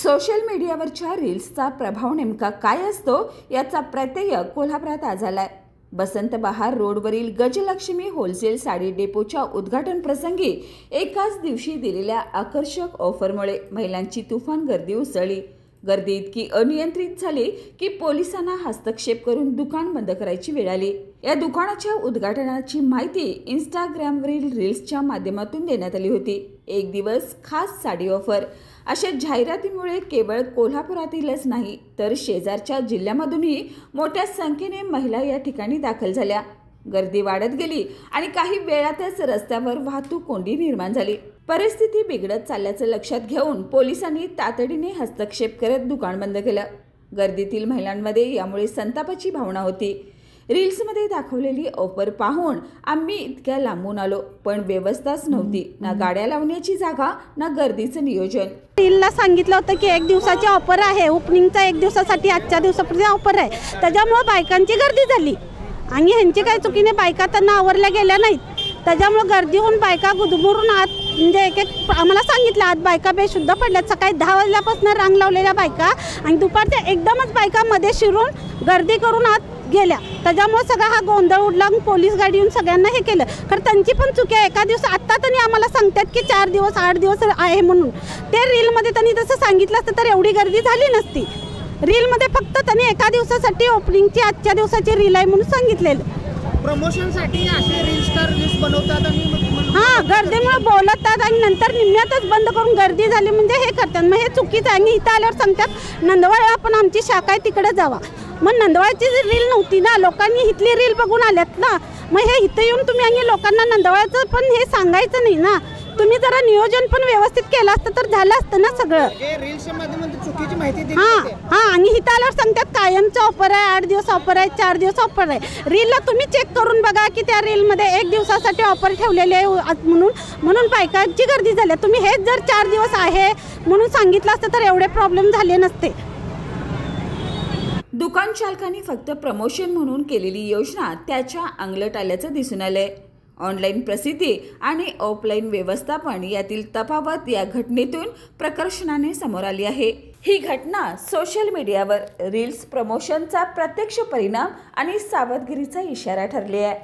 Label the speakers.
Speaker 1: Social मीडियावरच्या रील्सचा प्रभाव नेमका काय असतो याचा प्रत्यय कोल्हापुरात आज आलाय। बसंत बहार रोडवरील गजलक्ष्मी होलसेल साडी डेपोच्या उद्घाटन प्रसंगी एकाच दिवशी दिलेल्या आकर्षक ऑफरमुळे महिलांची तुफान गर्दी उसळली। गर्दी इतकी अनियंत्रित झाली की पोलिसांना हस्तक्षेप करून दुकान बंद करायची वेळ आली। या दुकानाच्या उद्घाटनाची माहिती इंस्टाग्रामवरील रील्सच्या माध्यमातून देण्यात आली होती। एक दिवस खास साडी ऑफर अशा जाहिरातीमुळे केवळ कोल्हापुरातीलच नाही तर शेजारच्या जिल्ह्यामधूनही मोठ्या संख्येने महिला या ठिकाणी दाखल झाल्या। गर्दी वाढत गेली आणि काही वेळातच रस्त्यावर वाहतूक कोंडी निर्माण झाली। परिस्थिती बिघडत चालल्याचं लक्षात घेऊन पोलिसांनी तातडीने हस्तक्षेप करत दुकान बंद केलं। गर्दीतील महिलांमध्ये यामुळे संतापाची भावना होती। रील्समध्ये दाखवलेली ऑफर पाहून आम्ही इतक्या लांबून आलो, पण व्यवस्थाच नव्हती, ना गाड्या लावण्याची जागा ना गर्दीचं नियोजन।
Speaker 2: रीलला सांगितलं होतं की एक दिवसाची ऑफर आहे, ओपनिंगचा एक दिवसासाठी आजच्या दिवसापर्यंत ऑफर आहे, त्याच्यामुळे बायकांची गर्दी झाली आणि ह्यांची काही चुकीने बायका त्यांना आवरल्या गेल्या नाहीत, त्याच्यामुळे गर्दी होऊन बायका गुदमरून आत म्हणजे एक आम्हाला सांगितलं आत बायका बेशुद्ध पडल्यात। सकाळी 10 वाजल्यापासून रांग लावलेल्या बायका आणि दुपारच्या एकदमच बायका मध्ये शिरून गर्दी करून आत गेल्या, त्याच्यामुळे सगळा हा गोंधळ उडला। पोलीस गाडी येऊन सगळ्यांना हे केलं, कारण त्यांची पण चुकी आहे। एका दिवस आत्ता त्यांनी आम्हाला सांगतात की 4 दिवस 8 दिवस आहे म्हणून, ते रीलमध्ये त्यांनी तसं सांगितलं असतं तर एवढी गर्दी झाली नसती। रीलमध्ये फक्त त्यांनी एका दिवसासाठी ओपनिंगची आजच्या दिवसाची रील आहे म्हणून सांगितलेलं।
Speaker 3: प्रमोशनसाठी असे रील स्टार रील्स बनवतात आणि
Speaker 2: हां गर्दीमुळे बोलतात आणि नंतर निम्म्यातच बंद करून गर्दी झाली म्हणजे हे करतात। मग हे चुकीचं आहे। आणि इथं आल्यावर सांगतात नंदवाळला पण आमची शाखा आहे तिकडे जावा, मग नंदवाळची रील नव्हती ना, लोकांनी इथली रील बघून आल्यात ना, मग हे इथं येऊन तुम्ही आणि लोकांना नंदवाळचं पण हे सांगायचं नाही ना। तुम्ही जरा नियोजन पण व्यवस्थित केलं असतं तर झालं असतं ना सगळं।
Speaker 3: रील्सच्या माध्यमातून चुकीची माहिती दिली
Speaker 2: हां आणि इथं आल्यावर सांगतात कायमचं ऑफर आहे, 8 दिवस ऑफर आहे, 4 दिवस ऑफर आहे। रीलला तुम्ही चेक करून बघा की त्या रीलमध्ये 1 दिवसासाठी ऑफर ठेवलेली आहे म्हणून बायकांची गर्दी झाली। तुम्ही हेच जर 4 दिवस आहे म्हणून सांगितलं असतं तर एवढे प्रॉब्लेम झाले नसते।
Speaker 1: दुकान चालकांनी फक्त प्रमोशन म्हणून केलेली योजना त्याच्या अंगलट आल्याचं दिसून आलंय। ऑनलाईन प्रसिद्धी आणि ऑफलाईन व्यवस्थापन यातील तफावत या घटनेतून प्रकर्षाने समोर आली आहे। ही घटना सोशल मीडियावर रील्स प्रमोशनचा प्रत्यक्ष परिणाम आणि सावधगिरीचा इशारा ठरली आहे।